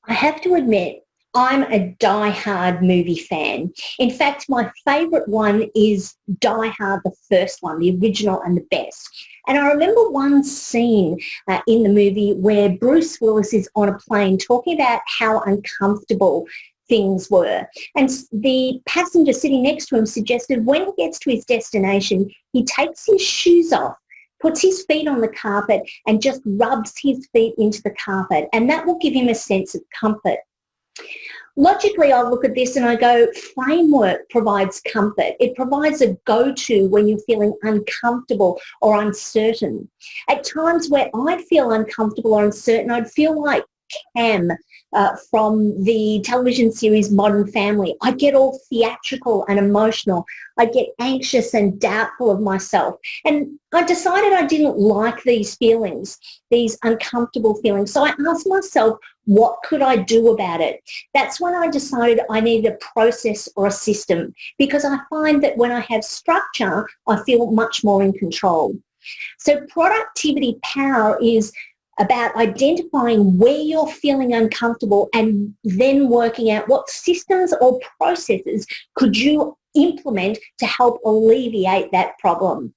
I have to admit, I'm a die-hard movie fan. In fact, my favourite one is Die Hard, the first one, the original and the best. And I remember one scene in the movie where Bruce Willis is on a plane talking about how uncomfortable things were. And the passenger sitting next to him suggested when he gets to his destination, he takes his shoes off, puts his feet on the carpet and just rubs his feet into the carpet, and that will give him a sense of comfort. Logically, I look at this and I go, framework provides comfort. It provides a go-to when you're feeling uncomfortable or uncertain. At times where I'd feel uncomfortable or uncertain, I'd feel like Cam from the television series Modern Family. I get all theatrical and emotional. I get anxious and doubtful of myself. And I decided I didn't like these feelings, these uncomfortable feelings. So I asked myself, what could I do about it? That's when I decided I needed a process or a system, because I find that when I have structure, I feel much more in control. So productivity power is about identifying where you're feeling uncomfortable and then working out what systems or processes could you implement to help alleviate that problem.